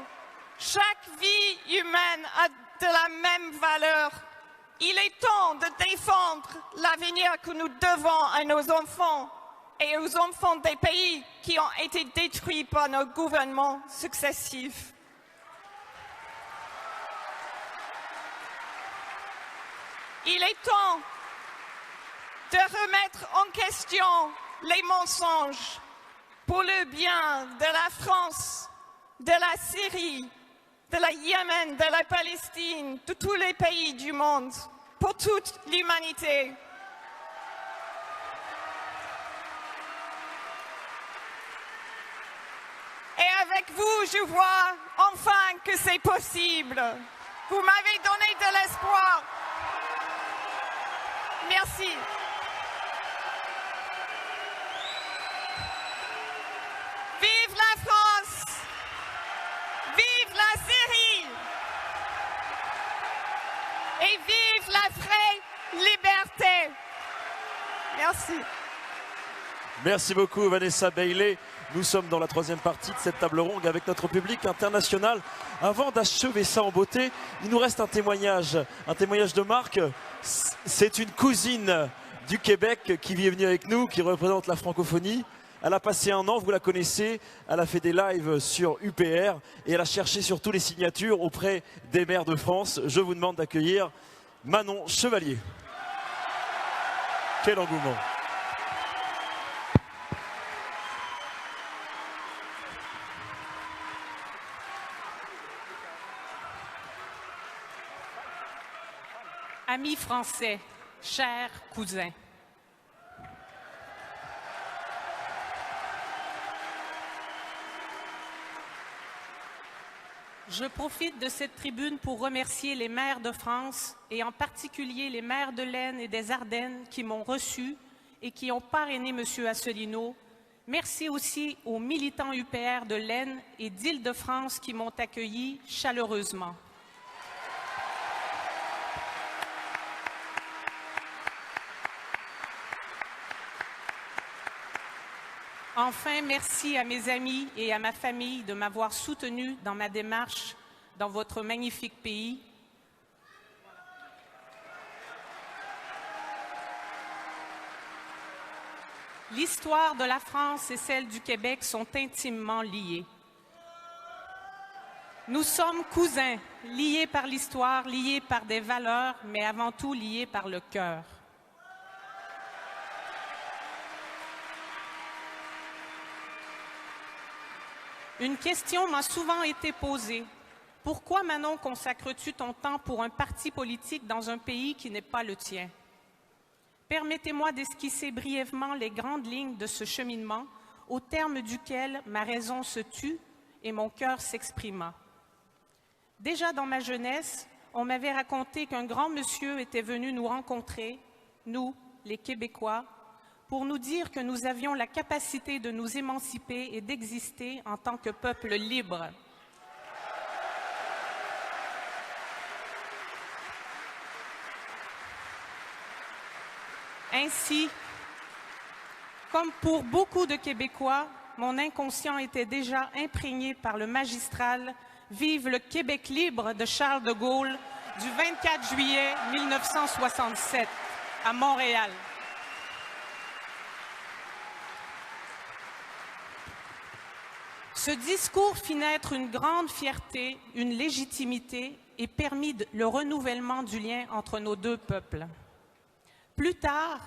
Chaque vie humaine a de la même valeur. Il est temps de défendre l'avenir que nous devons à nos enfants et aux enfants des pays qui ont été détruits par nos gouvernements successifs. Il est temps de remettre en question les mensonges pour le bien de la France, de la Syrie, de la Yémen, de la Palestine, de tous les pays du monde, pour toute l'humanité. Et avec vous, je vois enfin que c'est possible. Vous m'avez donné de l'espoir. Merci. Vive la France! Vive la Syrie! Et vive la vraie liberté! Merci. Merci beaucoup Vanessa Bailey. Nous sommes dans la troisième partie de cette table ronde avec notre public international. Avant d'achever ça en beauté, il nous reste un témoignage de marque. C'est une cousine du Québec qui est venue avec nous, qui représente la francophonie. Elle a passé 1 an, vous la connaissez, elle a fait des lives sur UPR et elle a cherché surtout les signatures auprès des maires de France. Je vous demande d'accueillir Manon Chevalier. Quel engouement! Amis français, chers cousins, je profite de cette tribune pour remercier les maires de France et en particulier les maires de l'Aisne et des Ardennes qui m'ont reçu et qui ont parrainé M. Asselineau. Merci aussi aux militants UPR de l'Aisne et d'Île-de-France qui m'ont accueilli chaleureusement. Enfin, merci à mes amis et à ma famille de m'avoir soutenu dans ma démarche dans votre magnifique pays. L'histoire de la France et celle du Québec sont intimement liées. Nous sommes cousins, liés par l'histoire, liés par des valeurs, mais avant tout liés par le cœur. Une question m'a souvent été posée. Pourquoi, Manon, consacres-tu ton temps pour un parti politique dans un pays qui n'est pas le tien? Permettez-moi d'esquisser brièvement les grandes lignes de ce cheminement, au terme duquel ma raison se tut et mon cœur s'exprima. Déjà dans ma jeunesse, on m'avait raconté qu'un grand monsieur était venu nous rencontrer, nous, les Québécois, pour nous dire que nous avions la capacité de nous émanciper et d'exister en tant que peuple libre. Ainsi, comme pour beaucoup de Québécois, mon inconscient était déjà imprégné par le magistral « Vive le Québec libre » de Charles de Gaulle du 24 juillet 1967 à Montréal. Ce discours fit naître une grande fierté, une légitimité et permit le renouvellement du lien entre nos deux peuples. Plus tard,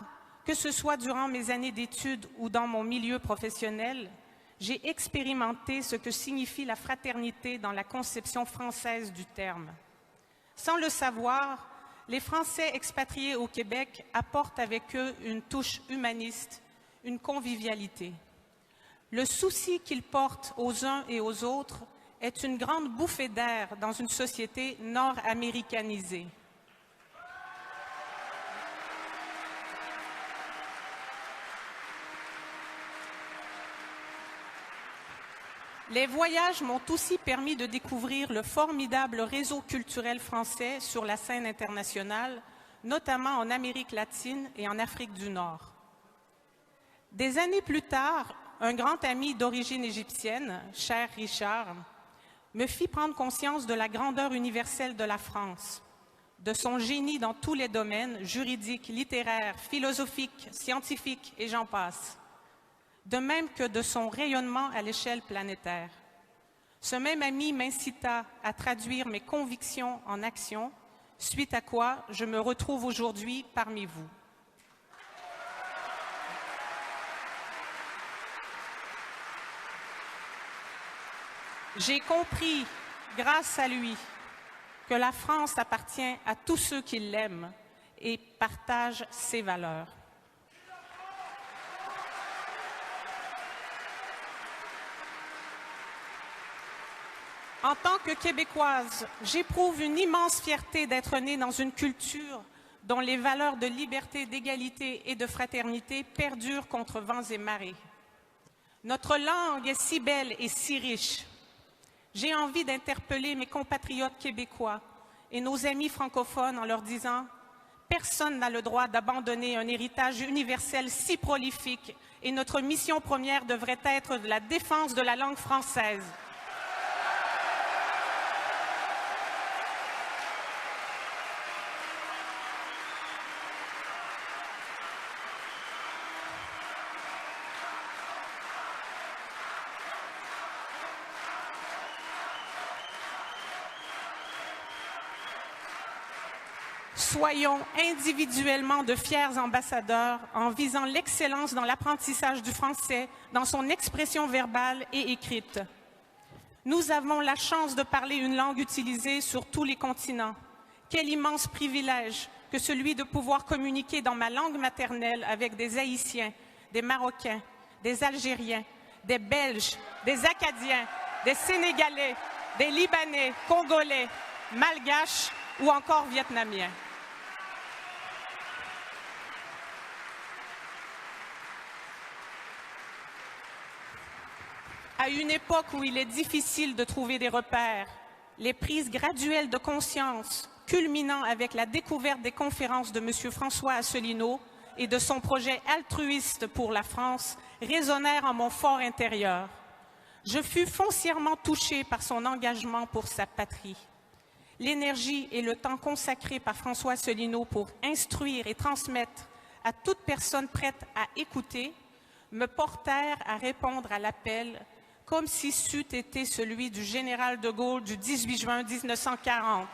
que ce soit durant mes années d'études ou dans mon milieu professionnel, j'ai expérimenté ce que signifie la fraternité dans la conception française du terme. Sans le savoir, les Français expatriés au Québec apportent avec eux une touche humaniste, une convivialité. Le souci qu'ils portent aux uns et aux autres est une grande bouffée d'air dans une société nord-américanisée. Les voyages m'ont aussi permis de découvrir le formidable réseau culturel français sur la scène internationale, notamment en Amérique latine et en Afrique du Nord. Des années plus tard, un grand ami d'origine égyptienne, cher Richard, me fit prendre conscience de la grandeur universelle de la France, de son génie dans tous les domaines, juridiques, littéraires, philosophiques, scientifiques et j'en passe, de même que de son rayonnement à l'échelle planétaire. Ce même ami m'incita à traduire mes convictions en actions, suite à quoi je me retrouve aujourd'hui parmi vous. J'ai compris, grâce à lui, que la France appartient à tous ceux qui l'aiment et partagent ses valeurs. En tant que Québécoise, j'éprouve une immense fierté d'être née dans une culture dont les valeurs de liberté, d'égalité et de fraternité perdurent contre vents et marées. Notre langue est si belle et si riche. J'ai envie d'interpeller mes compatriotes québécois et nos amis francophones en leur disant « Personne n'a le droit d'abandonner un héritage universel si prolifique et notre mission première devrait être la défense de la langue française. » Soyons individuellement de fiers ambassadeurs en visant l'excellence dans l'apprentissage du français, dans son expression verbale et écrite. Nous avons la chance de parler une langue utilisée sur tous les continents. Quel immense privilège que celui de pouvoir communiquer dans ma langue maternelle avec des Haïtiens, des Marocains, des Algériens, des Belges, des Acadiens, des Sénégalais, des Libanais, Congolais, Malgaches ou encore Vietnamiens. À une époque où il est difficile de trouver des repères, les prises graduelles de conscience, culminant avec la découverte des conférences de M. François Asselineau et de son projet altruiste pour la France, résonnèrent en mon fort intérieur. Je fus foncièrement touchée par son engagement pour sa patrie. L'énergie et le temps consacrés par François Asselineau pour instruire et transmettre à toute personne prête à écouter me portèrent à répondre à l'appel comme si c'eût été celui du général de Gaulle du 18 juin 1940.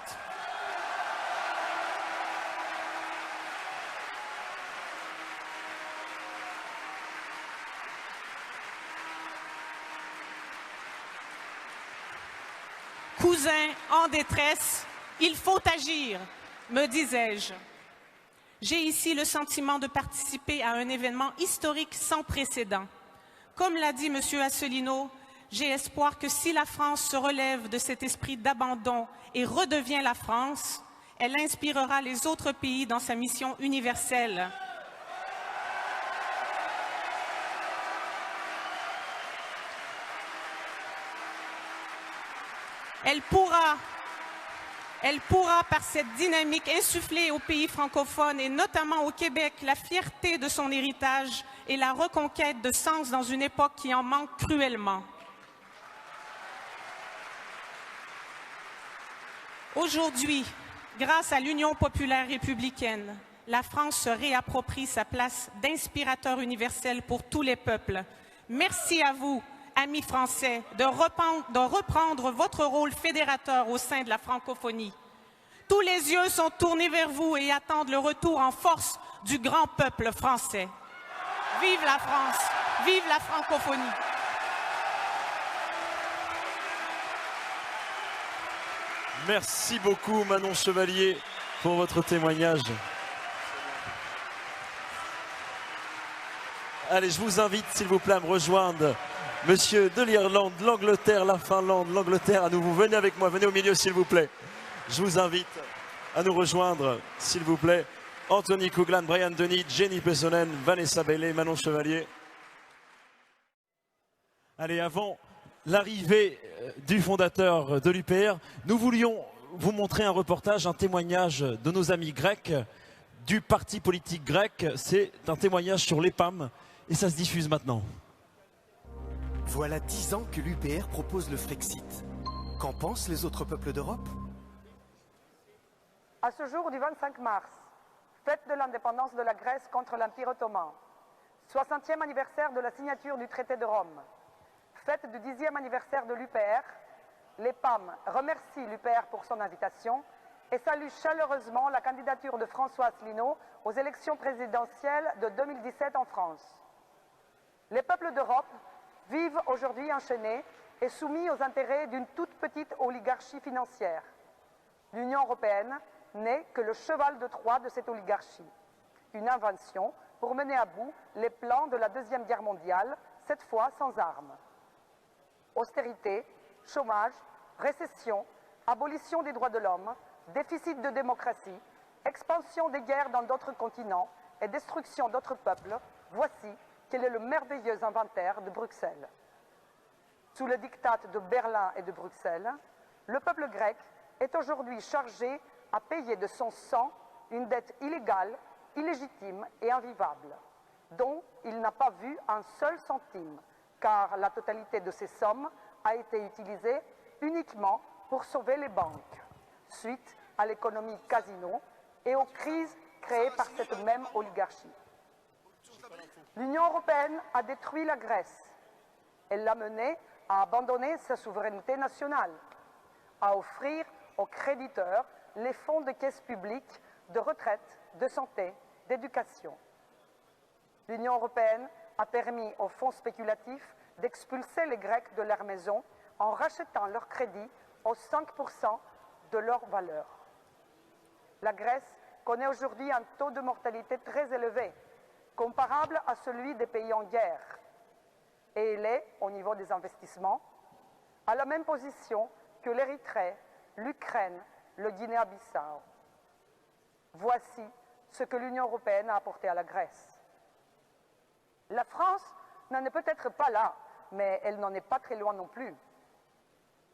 Cousin en détresse, il faut agir, me disais-je. J'ai ici le sentiment de participer à un événement historique sans précédent. Comme l'a dit M. Asselineau, j'ai espoir que si la France se relève de cet esprit d'abandon et redevient la France, elle inspirera les autres pays dans sa mission universelle. Elle pourra, par cette dynamique, insuffler aux pays francophones et notamment au Québec la fierté de son héritage et la reconquête de sens dans une époque qui en manque cruellement. Aujourd'hui, grâce à l'Union populaire républicaine, la France se réapproprie sa place d'inspirateur universel pour tous les peuples. Merci à vous, amis français, de reprendre votre rôle fédérateur au sein de la francophonie. Tous les yeux sont tournés vers vous et attendent le retour en force du grand peuple français. Vive la France, vive la francophonie. Merci beaucoup Manon Chevalier pour votre témoignage. Allez, je vous invite s'il vous plaît à me rejoindre. Monsieur de l'Irlande, l'Angleterre, la Finlande, l'Angleterre, à nouveau. Venez avec moi, venez au milieu s'il vous plaît. Je vous invite à nous rejoindre s'il vous plaît. Anthony Couglan, Brian Denis, Jenny Pessonen, Vanessa Bailey, Manon Chevalier. Allez, avant l'arrivée du fondateur de l'UPR, nous voulions vous montrer un reportage, un témoignage de nos amis grecs, du parti politique grec. C'est un témoignage sur l'EPAM et ça se diffuse maintenant. Voilà 10 ans que l'UPR propose le Frexit. Qu'en pensent les autres peuples d'Europe? À ce jour du 25 mars, fête de l'indépendance de la Grèce contre l'Empire ottoman, 60e anniversaire de la signature du traité de Rome, fête du 10e anniversaire de l'UPR, l'EPAM remercie l'UPR pour son invitation et salue chaleureusement la candidature de François Asselineau aux élections présidentielles de 2017 en France. Les peuples d'Europe vivent aujourd'hui enchaînés et soumis aux intérêts d'une toute petite oligarchie financière. L'Union européenne n'est que le cheval de Troie de cette oligarchie. Une invention pour mener à bout les plans de la Deuxième Guerre mondiale, cette fois sans armes. Austérité, chômage, récession, abolition des droits de l'homme, déficit de démocratie, expansion des guerres dans d'autres continents et destruction d'autres peuples, voici quel est le merveilleux inventaire de Bruxelles. Sous le diktat de Berlin et de Bruxelles, le peuple grec est aujourd'hui chargé à payer de son sang une dette illégale, illégitime et invivable, dont il n'a pas vu un seul centime, car la totalité de ces sommes a été utilisée uniquement pour sauver les banques, suite à l'économie casino et aux crises créées par cette même oligarchie. L'Union européenne a détruit la Grèce. Elle l'a menée à abandonner sa souveraineté nationale, à offrir aux créditeurs les fonds de caisse publique, de retraite, de santé, d'éducation. L'Union européenne a permis aux fonds spéculatifs d'expulser les Grecs de leur maison en rachetant leurs crédits aux 5% de leur valeur. La Grèce connaît aujourd'hui un taux de mortalité très élevé, comparable à celui des pays en guerre. Et elle est, au niveau des investissements, à la même position que l'Érythrée, l'Ukraine, le Guinée-Bissau. Voici ce que l'Union européenne a apporté à la Grèce. La France n'en est peut-être pas là, mais elle n'en est pas très loin non plus.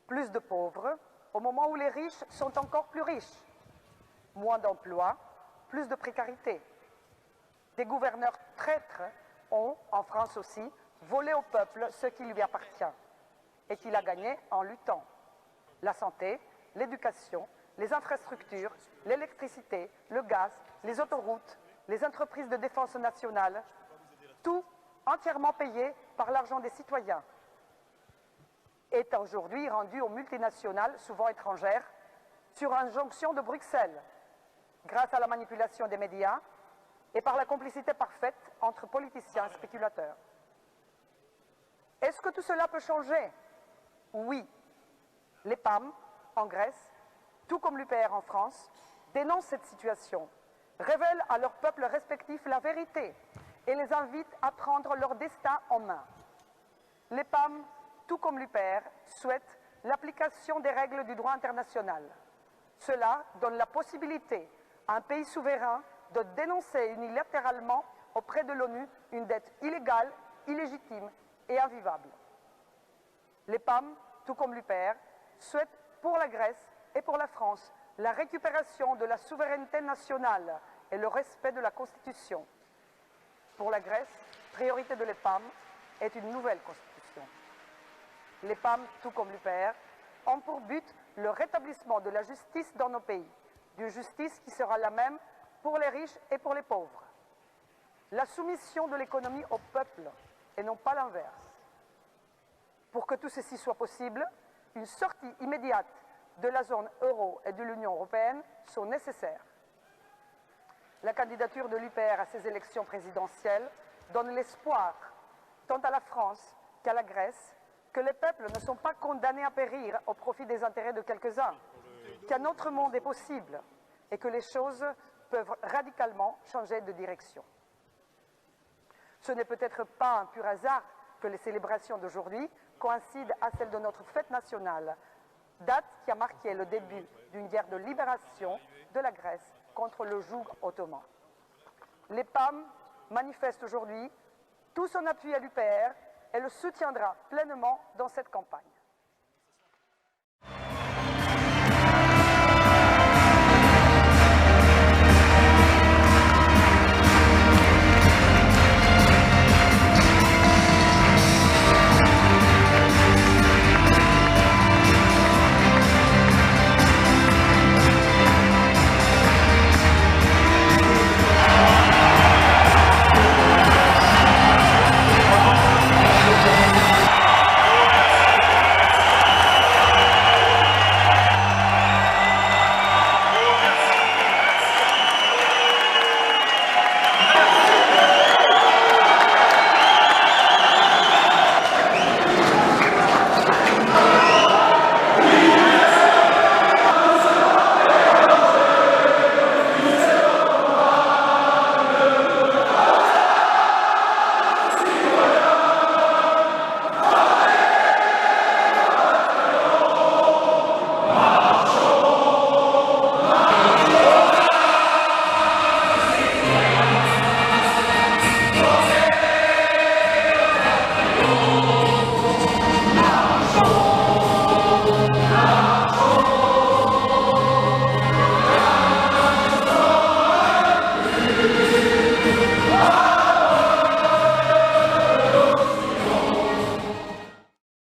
Plus de pauvres, au moment où les riches sont encore plus riches. Moins d'emplois, plus de précarité. Des gouverneurs traîtres ont, en France aussi, volé au peuple ce qui lui appartient et qu'il a gagné en luttant. La santé, l'éducation, les infrastructures, l'électricité, le gaz, les autoroutes, les entreprises de défense nationale, tout entièrement payé par l'argent des citoyens, est aujourd'hui rendu aux multinationales, souvent étrangères, sur injonction de Bruxelles, grâce à la manipulation des médias et par la complicité parfaite entre politiciens et spéculateurs. Est-ce que tout cela peut changer? Oui. Les PAM, en Grèce, tout comme l'UPR en France, dénoncent cette situation, révèlent à leurs peuples respectifs la vérité et les invitent à prendre leur destin en main. Les PAM, tout comme l'UPR, souhaitent l'application des règles du droit international. Cela donne la possibilité à un pays souverain de dénoncer unilatéralement auprès de l'ONU une dette illégale, illégitime et invivable. Les PAM, tout comme l'UPR, souhaitent pour la Grèce et pour la France la récupération de la souveraineté nationale et le respect de la Constitution. Pour la Grèce, priorité de l'EPAM est une nouvelle Constitution. Les PAM, tout comme l'UPR, ont pour but le rétablissement de la justice dans nos pays, d'une justice qui sera la même pour les riches et pour les pauvres. La soumission de l'économie au peuple et non pas l'inverse. Pour que tout ceci soit possible, une sortie immédiate de la zone euro et de l'Union européenne sont nécessaires. La candidature de l'UPR à ces élections présidentielles donne l'espoir, tant à la France qu'à la Grèce, que les peuples ne sont pas condamnés à périr au profit des intérêts de quelques-uns. qu'un autre monde est possible et que les choses peuvent radicalement changer de direction. Ce n'est peut-être pas un pur hasard que les célébrations d'aujourd'hui coïncident à celles de notre fête nationale, date qui a marqué le début d'une guerre de libération de la Grèce contre le joug ottoman. Les PAM manifestent aujourd'hui tout son appui à l'UPR et le soutiendra pleinement dans cette campagne.